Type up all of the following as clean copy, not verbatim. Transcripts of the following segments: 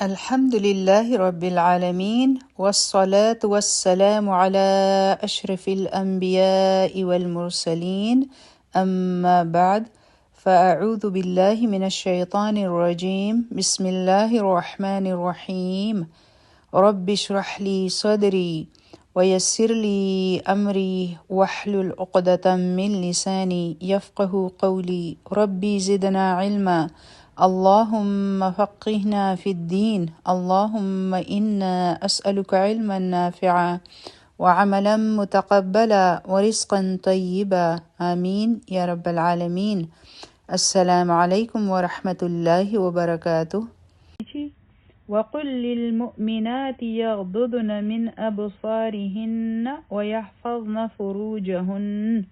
الحمد لله رب العالمين والصلاة والسلام على أشرف الأنبياء والمرسلين أما بعد فأعوذ بالله من الشيطان الرجيم بسم الله الرحمن الرحيم رب اشرح لي صدري ويسر لي أمري واحلل عقدة من لساني يفقه قولي ربي زدنا علما اللهم فقهنا في الدين اللهم إنا أسألك علما نافعا وعملا متقبلا ورزقا طيبا آمين يا رب العالمين. السلام عليكم ورحمة الله وبركاته. وقل للمؤمنات يغضضن من أبصارهن ويحفظن فروجهن،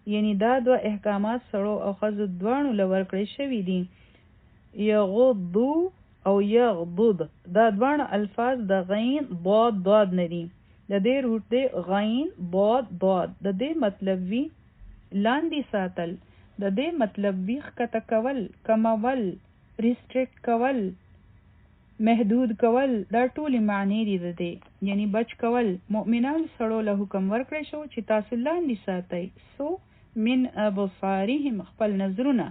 یعنی دا دو احکامات سړو او ښځو دواړو له ورکړی شوي دي. یغضو او یغضض دا دواړه الفاظ د غین ضاد نه دي. د دې روټ دی غین ضاد. د دې مطلب وی لاندې ساتل، د دې مطلب وی ښکته کول، کمول، ریسټریکټ کول، محدود کول. دا ټولې معنی دي د دې، یعنی بچ کول. مؤمنان سړو له حکم ورکړی شو چې تاسو لاندې ساتئ. سو من ابصارهم، خپل نظرونه.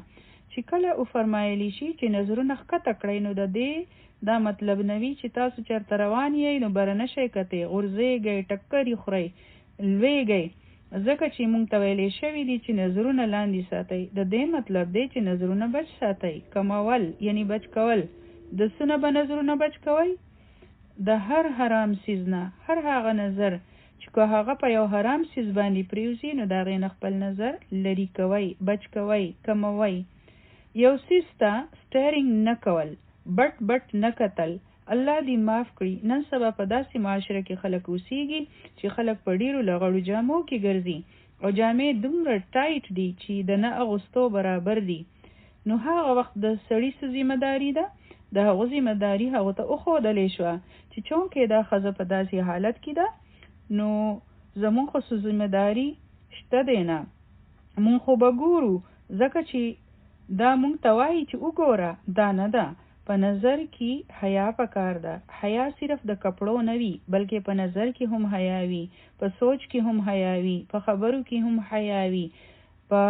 چې کله او فرمایلی شي چې نظرونه ښکته کړئ، نو د دې دا مطلب نوي چې تاسو چېرته روان یئ نو بره نشئ کتئ، غورځېږئ، ټکرې خورئ، لویږئ. ځکه چې موږ ته ویلې شوي دي چې نظرونه لاندې ساتئ. د دې مطلب دی چې نظرونه بچ ساتئ. کمول یعنی بچ کول. د څه نه به نظرونه بچ کوئ؟ د هر حرام څیز نه. هر هغه نظر چې که هغه په یو حرام څیز باندې پریوزي، نو د هغې نه خپل نظر لرې کوئ، بچ کوئ، کموئ. یو څیز ته سټیرینګ نه کول، بټ نه کتل. الله دې معاف کړي. نن سبا په داسې معاشره کې خلک اوسېږي چې خلک په ډېرو لغړو جامو کې ګرځي او جامې دومره ټایټ دي چې د نه اغوستو برابر دي. نو هغه وخت د سړي څه ذمه داري ده؟ د هغه ذمه داري هغه ته وښودلی شوه چې چونکې دا ښځه په داسې حالت کې ده، نو زمونږ خو څه ذمه داري شته دی نه. مونږ خو به ګورو، ځکه چې دا مونږ ته وایي چې وګوره. دا نه ده. په نظر کې حیا پکار ده. حیا صرف د کپړو نه وي، بلکې په نظر کې هم حیا وي، په سوچ کې هم حیا وي، په خبرو کې هم حیا وي، په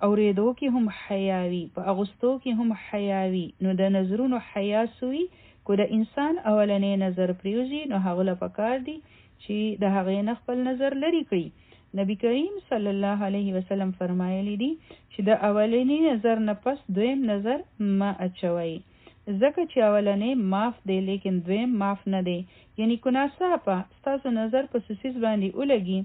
اوریدو کې هم حیا وي، په اغوستو کې هم حیا وي. نو د نظرونو حیا سوی کو د انسان اولنې نظر پریوزي، نو هغه له پکار دي چې د هغې نه خپل نظر لرې کړي. نبی کریم صلی الله علیه وسلم فرمایلی دي چې د اولنی نظر نه پس دویم نظر ما اچوي، ځکه چې اولنی معاف دی لیکن دویم معاف نه دی. یعنی که ناڅاپه ستاسو نظر په څه څیز باندې ولګي،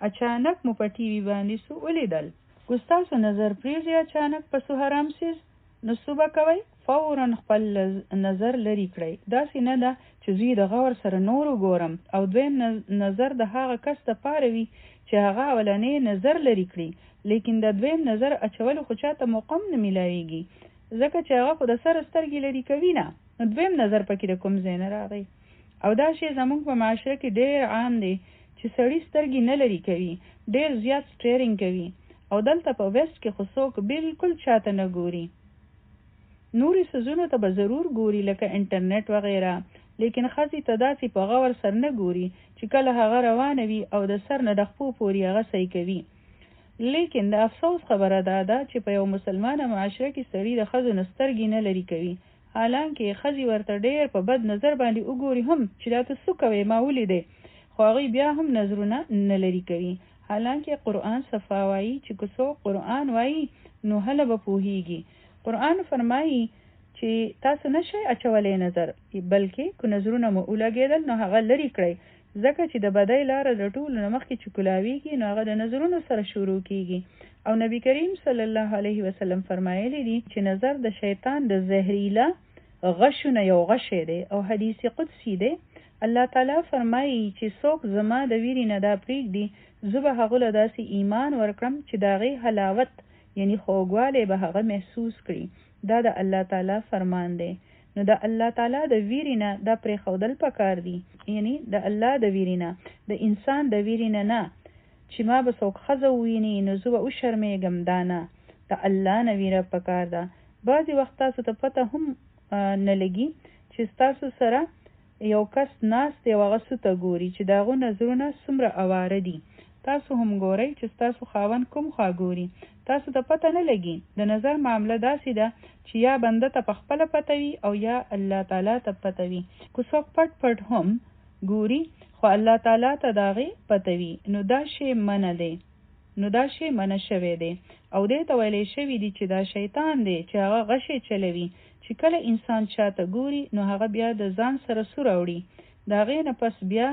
اچانک مو په ټي وي باندې څه ولیدل، که ستاسو نظر پریوزي اچانک په څه حرام څیز، نو څه به کوئ؟ فورا خپل نظر لرې کړئ. داسې نه ده چې زه د غور سره نور وګورم او دویم نظر د هغه کس دپاره وي چې هغه اولنی نظر لرې کړي، لیکن د دویم نظر اچولو خو چاته موقع نه میلاویږي، ځکه چې هغه خو د سره سترګې لرې کوي نه. نو دویم نظر پکې د کوم ځای نه راغی. او دا شی زموږ په معاشره کې ډېر عام دی چې سړي سترګې نه لرې کوي، ډېر زیات سټیرینګ کوي. او دلته په ویسټ کې خو څوک بالکل چاته نه ګوري. نورې څیزونو ته به ضرور ګوري لکه انټرنیټ وغیره، لیکن ښځې ته داسې په غور سر نه ګوري چې کله هغه روانه وي او د سر نه د خپو پورې هغه صحیح کوي. لیکن د افسوس خبره دا ده چې په یو مسلمانه معاشره کې سړي د ښځو نه سترګې نه لرې کوي، حالانکې ښځې ورته ډېر په بد نظر باندې وګوري هم چې دا ته څه کوې، ما ولیدې، خو هغوی بیا هم نظرونه نه لرې کوي. حالانکې قرآن صفا وایي چې که څوک قرآن وایي نو هله به پوهیږي. قرآن فرمایي چې تاسو نشئ اچولی نظر، بلکې که نظرونه مو ولګېدل نو هغه لرې کړئ، ځکه چې د بدۍ لاره د ټولو نه مخکې چې کولاویږي نو هغه د نظرونو سره شروع کیږي. او نبی کریم صلی الله علیه وسلم فرمایلی دي چې نظر د شیطان د زهریله غشونه یو غشی دی. او حدیث قدسی دی، الله تعالی فرمایي چې څوک زما د ویرې نه دا پرېږدي، زه به هغه له داسې ایمان ورکړم چې د هغې حلاوت یعنی خوږوالی به هغه محسوس کړي. دا د الله تعالی فرمان دی. نو د الله تعالی د ویرې نه دا پرېښودل پکار دي، یعنی د الله د ویرې نه، د انسان د ویرې نه چې ما به څوک ښځه وویني نو زه به وشرمېږم. دا نه، د الله نه ویره پکار ده. بعضې وخت تاسو ته پته هم نه لګي چې چې ستاسو سره یو کس ناست دی او هغه ته ګوري چې د هغو نظرونه څومره اواره دي. تاسو هم ګورئ چې ستاسو خاوند کوم خوا ګوري. تاسو ته پته نه لګي. د نظر معامله داسې ده چې یا بنده ته پخپله پته وي او یا الله تعالی ته پته وي. که څوک پټ پټ هم ګوري خو الله تعالی ته د هغې پته وي نو دا شی منع دی، نو دا شی منع شوی دی او دې ته ویلی شوي دي چې دا شیطان دی چې هغه غشې چلوي چې کله انسان چاته ګوري نو هغه بیا د ځان سره سور وړي. د هغې نه پس بیا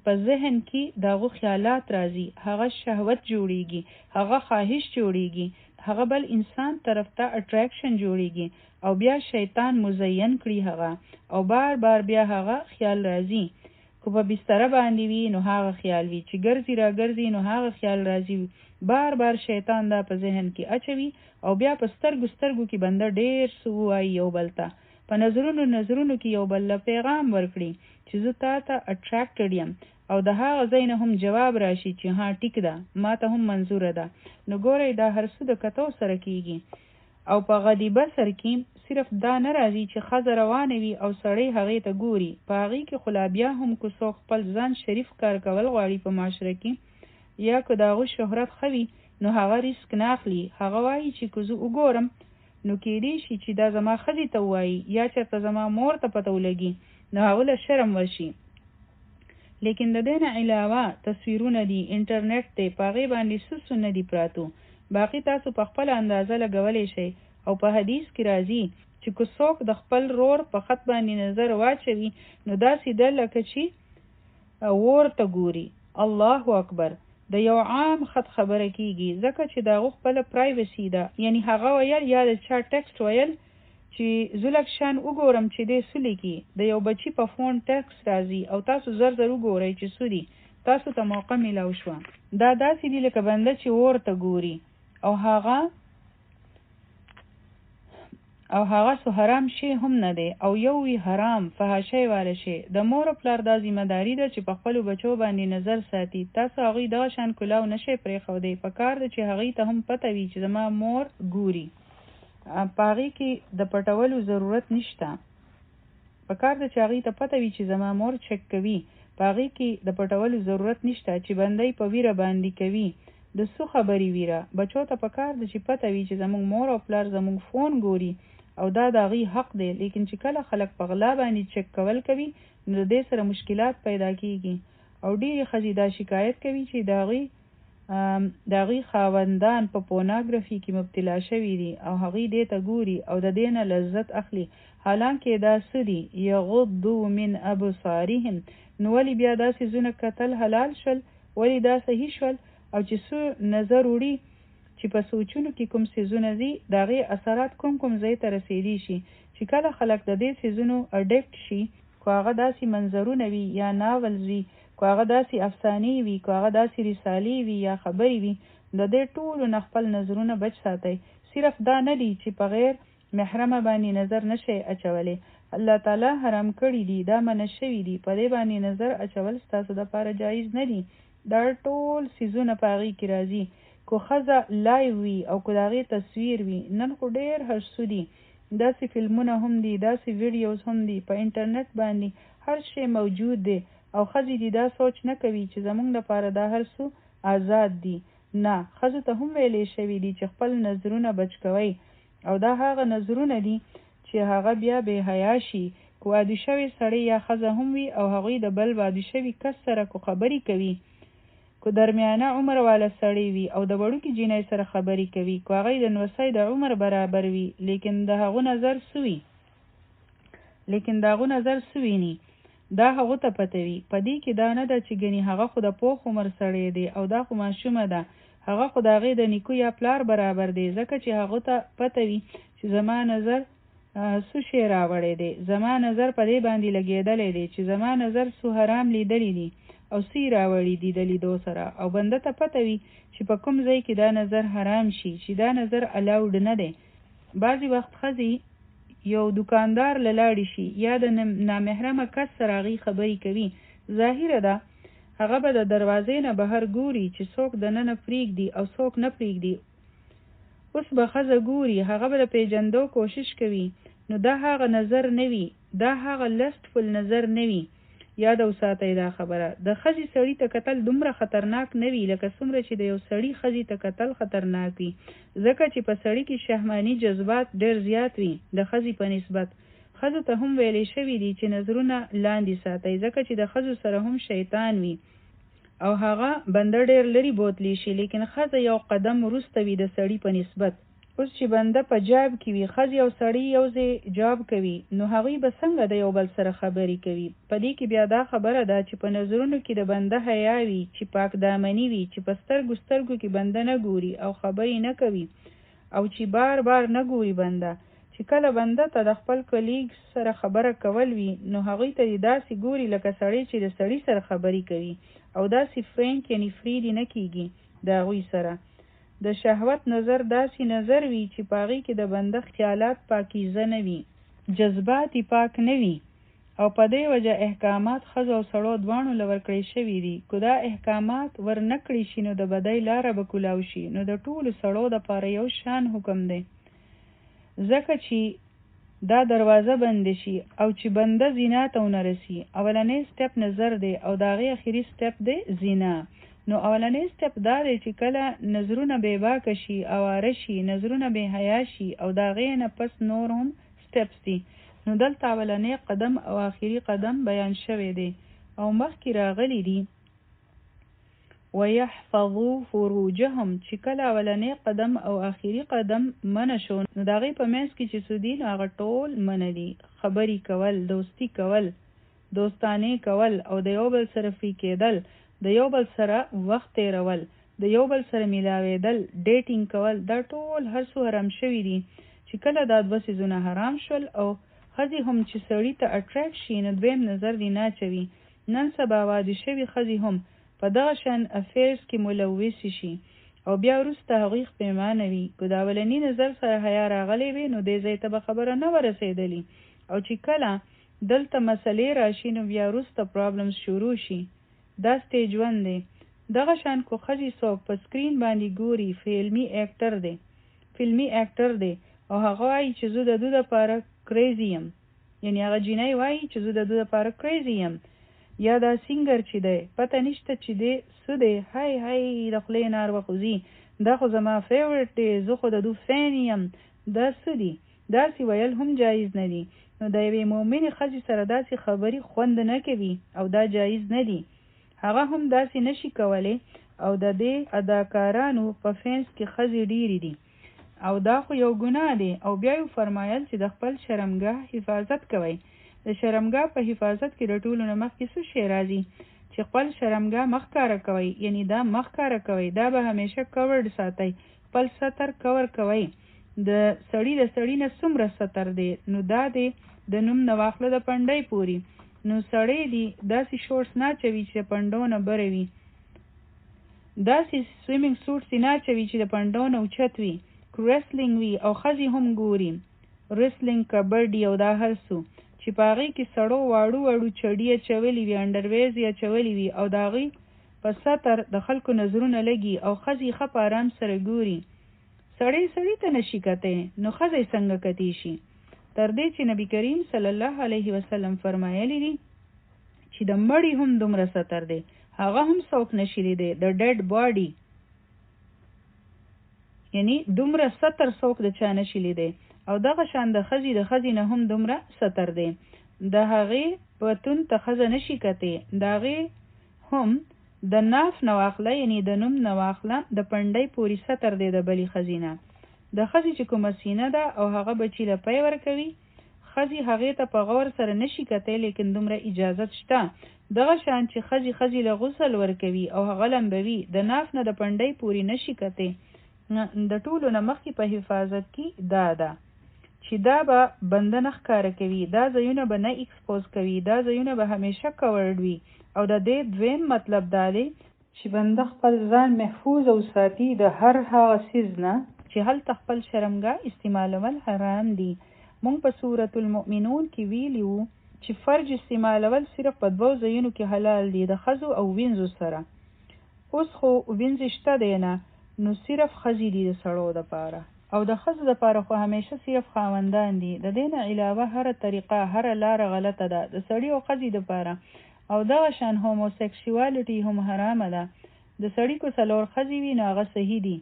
په ذهن کې دغه خیالات راځي، هغه شهوت جوړیږي، هغه خواهش جوړیږي، هغه بل انسان طرف ته اټریکشن جوړیږي او بیا شیطان مزین کړي هغه او بار بار بیا هغه خیال راځي. که په بستره باندې وي نو هغه خیال وي، چې ګرځي را ګرځي نو هغه خیال راځي. بار بار شیطان دا په ذهن کې اچوي او بیا په سترګو کې بنده ډیر څه وایي یو بل ته، په نظرونو کې یو بل پیغام ورکړي چې زه تا ته اټریکټډ یم او د هغه ځای نه هم جواب راشي چې ها ټیک ده، ما ته هم منظوره ده. نو ګورئ دا هر څه د کتو سره کیږي او په غضیبه سر کې صرف دا نه راځي چې ښځه روانه وي او سړی هغې ته ګوري. په هغې کې خو لا بیا هم که څوک خپل ځان شریف کار کول غواړي په معاشره کې یا که د هغه شهرت ښه وي نو هغه ریسک نه اخلي. هغه وایي چې که زه وګورم نو کېدی شي چې دا زما ښځې ته ووایي یا چېرته زما مور ته پته ولګي نو هغه له شرم ورشي. لیکن د دې نه علاوه تصویرونه دي، انټرنیټ دی، په هغې باندې څه نه دي پراتو. باقي تاسو په خپله اندازه لګولی شئ او په حدیث کې راځي چې که څوک د خپل رور په خط باندې نظر واچوي نو داسې ده لکه چې اور ته ګوري. الله اکبر. د یو عام خط خبره کیږي ځکه چې د هغه خپله پرایوسي ده، یعنی هغه ویل یا د چا ټکسټ ویل چې زه لږ شان وګورم چې دی څه لیکي. د یو بچي په فون ټکسټ راځي او تاسو زر وګورئ چې څه دي. تاسو ته موقع میلاو شوه. دا داسې دي لکه بنده چې اور ته ګوري او هغه سو حرام شی هم نه دی او یو وی حرام فحاشۍ والا شی. د مور او پلار دا ذمہداري ده چې په خپلو بچو باندې نظر ساتي. تاسو هغوی دغه شان کلاو نشئ پرېښودی. پکار ده چې هغوی ته هم پته وي چې زما مور ګوري. په هغې کې د پټولو ضرورت نشته. پکار ده چې هغوی ته پته وي چې زما مور چک کوي. په هغې کې د پټولو ضرورت نشته چې بندی په ویره باندې کوي. د څه خبرې ویره؟ بچو ته پکار ده چې پته وي چې زموږ مور او پلار زموږ فون ګوري او دا د هغوی حق دی. لیکن چې کله خلک په غلا باندې چک کول کوي نو د دې سره مشکلات پیدا کیږي او ډېرې ښځې دا شکایت کوي چې د هغوی خاوندان په پورنوګرافي کې مبتلا شوي دي او هغوی دې ته ګوري او د دې نه لذت اخلي. حالانکه دا څه دي؟ یغضوا من ابصارهم. نو ولې بیا دا څیزونه کتل حلال شول؟ ولې دا صحیح شول؟ او چې څه نظر وړي چې په سوچونو کې کوم څیزونه دي د هغې اثرات کوم ځای ته رسېدی شي چې کله خلک د دې څیزونو اډکټ شي، که هغه داسې منظرونه وي یا ناولز وي، که هغه داسې افسانې وي، که هغه داسې رسالې وي یا خبرې وي، د دې ټولو نه خپل نظرونه بچ ساتئ. صرف دا نه دي چې په غیر محرمه باندې نظر نشئ اچولی. الله تعالی حرام کړي دي، دا منع شوي دي. په دې باندې نظر اچول ستاسو دپاره جایز نه دي. دا ټول څیزونه په هغې کې راځي. که ښځه لایو وي او که د هغې تصویر وي، نن خو ډېر هر څه دي، داسې فلمونه هم دي، داسې ویډیوز هم دي، په انټرنیټ باندې هر شی موجود دی او ښځې دي دا سوچ نه کوي چې زموږ لپاره دا هر څه آزاد دي. نه، ښځو ته هم ویلی شوي دي چې خپل نظرونه بچ کوئ او دا هغه نظرونه دي چې هغه بیا بې حیا شي. که واده شوی سړی یا ښځه هم وي او هغوی د بل واده شوي کس سره که خبرې کوي، که درمیانه عمر والا سړی وي او د وړوکي جینۍ سره خبرې کوي، که هغوی د نوسۍ د عمر برابر وي، لیکن د هغو نظر سوي دا هغو ته پته وي. په دې کې دا نه ده چې ګنې هغه خو د پوخ عمر سړی دی او دا خو ماشومه ده، هغه خو د هغې د نیکو یا پلار برابر دی، ځکه چې هغو ته پته وي چې زما نظر څه شی راوړی دی، زما نظر په دې باندې لګېدلی دی، چې زما نظر څه حرام لیدلی دي او څه راوړي دي د لیدو سره. او بنده ته پته وي چې په کوم ځای کې دا نظر حرام شي، چې دا نظر الاوډ نه دی. بعضې وخت ښځې یو دکاندار له لاړې شي یا د نامحرمه کس سره هغې خبرې کوي، ظاهره ده هغه به د دروازې نه بهر ګوري چې څوک دننه پرېږدي او څوک نه پرېږدي. اوس به ښځه ګوري، هغه به د پېژندو کوشش کوي، نو دا هغه نظر نه وي دا هغه لستفل نظر نوي. یاد وساتئ دا خبره، د ښځې سړي ته کتل دومره خطرناک نه وي لکه څومره چې د یو سړي ښځې ته کتل خطرناک وي، ځکه چې په سړي کې شهواني جذبات ډېر زیات وي د ښځې په نسبت. ښځو ته هم ویلې شوي دي چې نظرونه لاندې ساتئ، ځکه چې د ښځو سره هم شیطان وي او هغه بنده ډېر لرې بوتلی شي، لیکن ښځه یو قدم وروسته وي د سړي په نسبت. اوس چې بنده په جاب کې وي، ښځې او سړی یو ځای جاب کوي، نو هغوی به څنګه د یو بل سره خبرې کوي؟ په دې کې بیا دا خبره ده چې په نظرونو کې د بنده حیا وي، چې پاک دامني وي، چې په سترګو کې بنده نه ګوري او خبرې نه کوي، او چې بار بار نه ګوري بنده. چې کله بنده ته د خپل کلیګ سره خبره کول وي، نو هغوی ته داسې ګوري لکه سړی چې د سړي سره خبرې کوي، او داسې فرینک یعنی فریدي نه کیږي د هغوی سره. د شهوت نظر داسې نظر وي چې پاغي کې د بنده خیالات پاکیزه نه وي، جذبات پاک نه وي، او په دې وجه احکامات ښځو او سړو دواړو له ورکړی شوي دي. که دا احکامات ورنکړي شي نو د بدۍ لاره به کولاو شي. نو د ټولو سړو دپاره یو شان حکم دی، ځکه چې دا دروازه بند شي او چې بنده زنا ته ونه رسي. اولنی سټپ نظر دی او د هغې اخري سټپ دی زنا. نو اولنی سټپ دا دی چې کله نظرونه بې باکه شي، اواره شي، نظرونه بې حیا شي، او د هغې نه پس نور هم سټپس دي. نو دلته اولنی قدم او آخري قدم بیان شوی دی او مخکې راغلی دي وَيَحْفَظُوا فُرُوجَهُمْ، چې کله اولنی قدم او آخري قدم منع شو، نو د هغې په منځ کې چې څه دي نو هغه ټول منع دي. خبرې کول، دوستي کول، دوستانې کول، او د یو بل سره فری کېدل، د یو بل سره وخت تیرول، د یو بل سره میلاوېدل، ډیټینګ کول، دا ټول هر څه حرام شوي دي. چې کله دا دوه څیزونه حرام شول او ښځې هم چې سړي ته اټریکټ شي، نو دویم نظر دې نه اچوي. نن سبا واده شوي ښځې هم په دغه شان افیرز کې ملوثې شي او بیا وروسته هغوی خپیمانه وي. که د اولني نظر سره حیا راغلی وي، نو دې ځای ته به خبره نه ورسېدلي، او چې کله دلته مسلې راشي نو بیا وروسته پرابلمز شروع شي. دا سټیج 1 دی. دغه شان کو ښځې څوک په سکرین باندې ګوري، فلمي اکټر دی او هغه وایي چې زه د ده دپاره کریزي یم، یعنی هغه جینۍ وایي چې زه د ده دپاره کریزي یم، یا دا سینګر چې دی پته نشته چې دی څه دی، هی د خولې نار وخوځي، دا خو زما فیورټ دی، زه خو د دو فین یم، دا څه دي؟ داسې ویل هم جایز نه دي. نو د یوې مؤمنې ښځې سره داسې خبرې خوند نه کوي او دا جایز نه دي. هغه هم داسې نشي کولی، او د دې اداکارانو په فینس کې ښځې ډېرې دي، او دا خو یو ګناه دی. او بیا یې فرمایل چې د خپل شرمګاه حفاظت کوئ. د شرمګاه په حفاظت کې د ټولو نه مخکې څه شی راځي؟ چې خپل شرمګاه مخ کاره کوئ، یعنی دا مخ کاره کوئ، دا به همیشه کورډ ساتئ، خپل ستر کور کوئ. د سړي نه څومره ستر دی؟ نو دا دی د نوم نه واخله د پنډۍ پوري. نو سړی دی داسې شورټس نه اچوي چې د پنډو نه بره وي، داسې سویمینګ سوټس نه اچوي چې د پنډو نه اوچت وي. ریسلینګ وي او ښځې هم ګوري، ریسلینګ، کبډي او دا هر څه چې په هغې کې سړو واړو چړي اچولي وي، انډرویز یې اچولي وي، او د هغې په ستر د خلکو نظرونه لګي او ښځې ښه په ارام سره ګوري. سړی ته نشي کتی، نو ښځې څنګه کتی شي؟ تر دې چې نبی کریم صلی الله علیه وسلم فرمایلی دي چې د مړي هم دومره ستر دی، هغه هم څوک نشي لیدی، د ډیډ باډي، یعنی دومره ستر څوک د چا نشي لیدی. او دغه شان د ښځې نه هم دومره ستر دی. د هغې پتون ته ښځه نشي کتی، د هغې هم د ناف نه واخله، یعنی د نوم نه واخله د پنډۍ پورې ستر دی د بلې ښځې نه. د ښځې چې کومه سینه ده او هغه بچی له پی ورکوي، ښځې هغې ته په غور سره نشي کتی، لیکن دومره اجازت شته. دغه شان چې ښځې له غسل ورکوي او هغه لمبوي، د ناف نه د پنډۍ پورې نشي کتی. د ټولو نه مخکې په حفاظت کې دا ده چې دا به بنده نه ښکاره کوي، دا ځایونه به نه ایکسپوز کوي، دا ځایونه به همیشه کورډ وي. او د دې دویم مطلب دا دی چې بنده خپل ځان محفوظ او ساتي د هر هغه څیز نه چې هلته خپل شرمګاه استعمالول حرام دي. مونږ په سورة المؤمنون کې ویلي وو چې فرج استعمالول صرف په 2 ځایونو کې حلال دي، د ښځو او وینځو سره. اوس خو وینځ شته دی نه، نو صرف ښځې دي د سړو دپاره. او د ښځو دپاره خو همیشه صرف خاوندان دي. د دې نه علاوه هره طریقه هره لاره غلطه ده د سړي او ښځې دپاره. او دغه شان هوموسیکشوالټي هم حرامه ده. د سړي کو څلور ښځې وي نو هغه صحیح دي.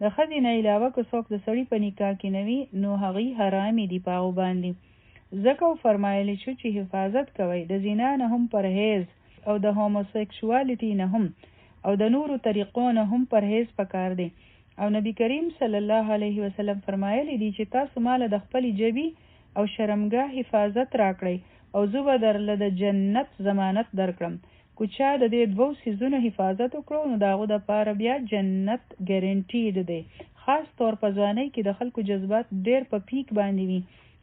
د ښځې نه علاوه که څوک د سړي په نکاح کې نه وي نو هغې حرامې دي په هغو باندې. ځکه فرمایلی شو چې حفاظت کوئ د زنا نه هم پرهیز او د هوموسیکشوالټي نه هم او د نورو طریقو نه هم پرهیز پکار دی. او نبی کریم صلی الله علیه وسلم فرمایلی دی چې تاسو مال د خپل جبی او شرمګاه حفاظت راکړئ او زه به درله د جنت ضمانت درکړم. کو چا د دې دوو څیزونو حفاظت وکړو نو د هغو دپاره بیا جنت ګارنټیډ دی. خاص طور په ځوانۍ کې د خلکو جذبات ډېر په پیک باندې وي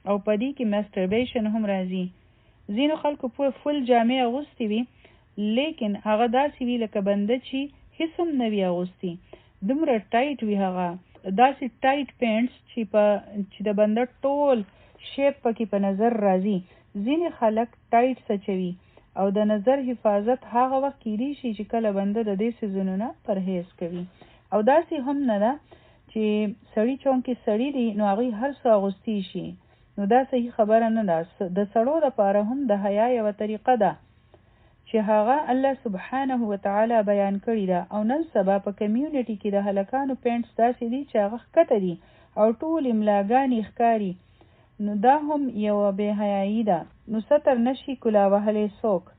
او په دې کې ماسټربیشن هم راځي. ځینو خلکو په فل جامې اغوستې وي لیکن هغه داسې وي لکه بنده چې هیڅ هم نه وي اغوستي. دومره ټایټ وي هغه داسې ټایټ پینټس چې د بنده ټول شیپ پکې په نظر راځي. ځینې خلک ټایټ سچوي او د نظر حفاظت هغه وخت کېدی شي چې کله بنده د دې څیزونو نه پرهیز کوي. او داسې هم نه ده چې سړي چونکې سړي دي نو هغوی هر څه اغوستی شي نو دا صحیح خبره نه ده. د سړو دپاره هم د حیا یوه طریقه ده چې هغه الله سبحانه وتعالی بیان کړی ده. او نن سبا په کمیونټي کې د هلکانو پینټس داسې دي چې هغه ښکته دي او ټول املاګانې ښکاري نو دا هم یوه بې حیایي ده. نو ستر نشي کلا وهلی څوک.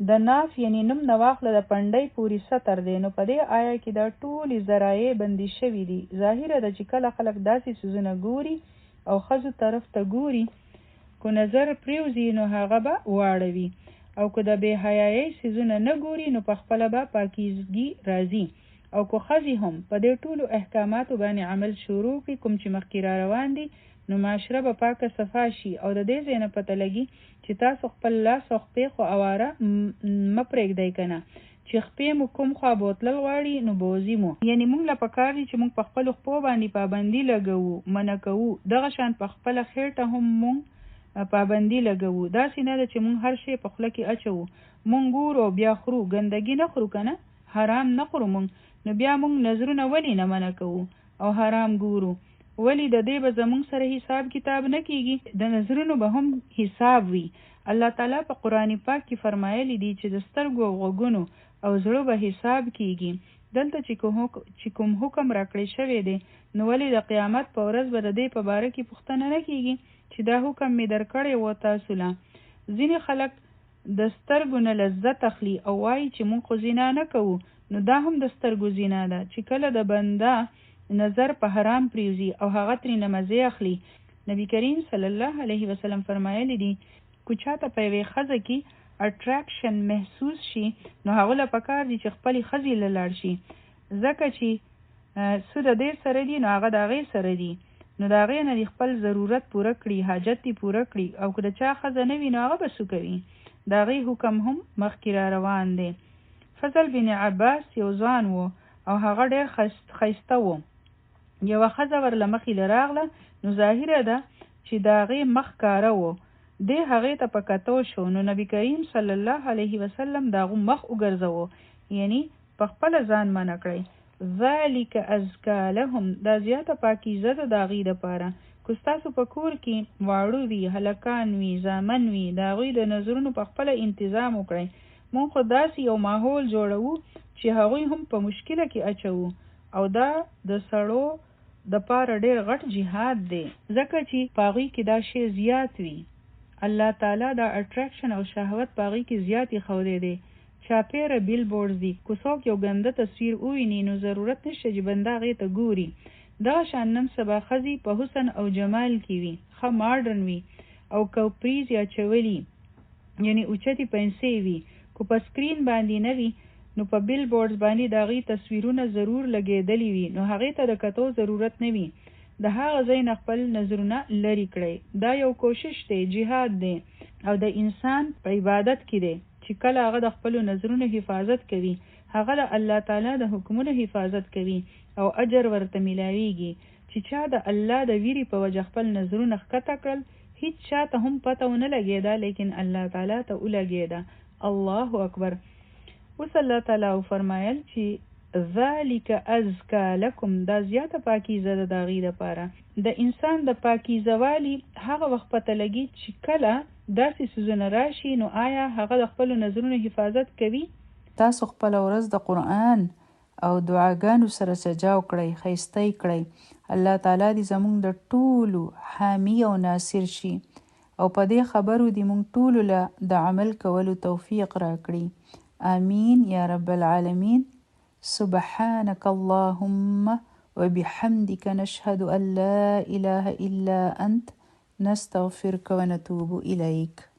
د ناف یعنی نوم نه واخله د پنډۍ پورې ستر دی. نو په دې آیا کې دا ټولې ذرایع بندي شوي دي. ظاهره ده چې کله خلک داسې څیزونه ګوري او ښځو طرف ته ګوري کو نظر پریوزي نو هغه به واړوي او که د بې حیایۍ څیزونه نه ګوري نو په خپله به پاکیزګي راځي. او که ښځې هم په دې ټولو احکاماتو باندې عمل شروع کړي کوم چې مخکې را روان دي نو معاشره به پاکه صفا شي. او د دې ځای نه پته لګي چې تاسو خپل لاس او خپې خو اواره مه پرېږدئ که نه چې خپې مو کوم خوا بوتلل غواړي نو بوځي مو. یعنې موږ له پکار دي چې موږ په خپلو خپو باندې پابندي لګوو منع کوو. دغه شان په خپله خېټه هم موږ پابندي لګوو. داسې نه ده چې موږ هر شی په خوله کې اچوو. موږ ګورو بیا خورو. ګندګي نه خورو که نه حرام نه خورو موږ نو بیا موږ نظرونه ولې نه منع کوو او حرام ګورو. ولی د دې به زمونږ سره حساب کتاب نه کیږي. د نظرونو به هم حساب وي. الله تعالی په قرآن پاک کې فرمایلی دی چې د سترګو او غوږونو او زړه به حساب کیږي. دلته چې کوم حکم راکړی شوی دی نو ولې د قیامت په ورځ به د دې په باره کې پوښتنه نه کیږي چې دا حکم می درکړی و تاسو له. ځینې خلک د سترګو نه لذت اخلي او وایي چې مونږ خو زنا نه کوو نو دا هم د سترګو زنا ده چې کله د بنده نظر په حرام پریوزي او هغه ترېنه مزې اخلي. نبی کریم صلی الله علیه وسلم فرمایلی دی که چاته په یوې ښځه کې اټراکشن محسوس شي نو هغه له پکار دي چې خپلې ښځې له لاړ شي ځکه چې څه د دې سره دي نو هغه د هغې سره دي نو د هغې نه خپل ضرورت پوره کړي حاجت دې پوره کړي. او که د چا ښځه نه وي نو هغه به څه کوي. د هغې حکم هم مخکې را روان دی. فضل بن عباس یو ځوان و او هغه ډېر ښایسته و. یوه ښځه ورله مخې له راغله نو ظاهره ده چې د هغې مخ کاره و. دی هغې ته په کتو شو نو نبی کریم صلی الله علیه وسلم د هغو مخ وګرځوه یعنی په خپله ځان منع کړی. ذالک ازکا لهم دا زیاته پاکیزه ده د هغې دپاره. که ستاسو په کور کې واړه وي هلکان وي زامن وي د هغوی د نظرونو په خپله انتظام وکړئ. مونږ خو داسې یو ماحول جوړوو چې هغوی هم په مشکله کې اچوو او دا د سړو د پاره ډېر غټ جهاد دی ځکه چې په هغوی کې دا شی زیات وي. الله تعالی دا اټریکشن او شهوت په هغوی کې زیات ایښودی دی. چاپیره بیل بورډز دي. که څوک یو ګنده تصویر وویني نو ضرورت نشته چې بنده هغې ته ګوري. دغه شان نن سبا ښځې په حسن او جمال کې وي ښه ماډرن وي او کوپریز یا چولي یعنی اوچتې پنسې وي. که په سکرین باندې نه وي نو په بیل بورډز باندې د هغې تصویرونه ضرور لګېدلی وي نو هغې ته د کتو ضرورت نه وي. د هغه ځای نه خپل نظرونه لرې کړئ. دا یو کوشش دی جهاد دی او د انسان په عبادت کې دی چې کله هغه د خپلو نظرونو حفاظت کوي هغه د الله تعالی د حکمونو حفاظت کوي او اجر ورته ملاویږي. چې چا د الله د ویرې په وجه خپل نظرونه ښکته کړل هیڅ چا ته هم پته ونه لګېده لیکن الله تعالی ته ولګېده. الله اکبر. اوس الله تعالی فرمایل چې ذالک ازکا لکم، دا زیاته پاکیزه ده د هغې دپاره. د انسان د پاکیزه والي هغه وخت پته لګي چې کله داسې څیزونه راشي نو آیا هغه د خپلو نظرونو حفاظت کوي؟ تاسو خپله ورځ د قرآن او دعاګانو سره سجاو کړئ، ښایسته یې کړئ. الله تعالی دې زموږ د ټولو حامی او ناصر شي او په دې خبرو دې موږ ټولو له د عمل کولو توفیق راکړي. آمین یا رب العالمین. سبحانك اللهم وبحمدك نشهد أن لا إله إلا أنت نستغفرك ونتوب إليك.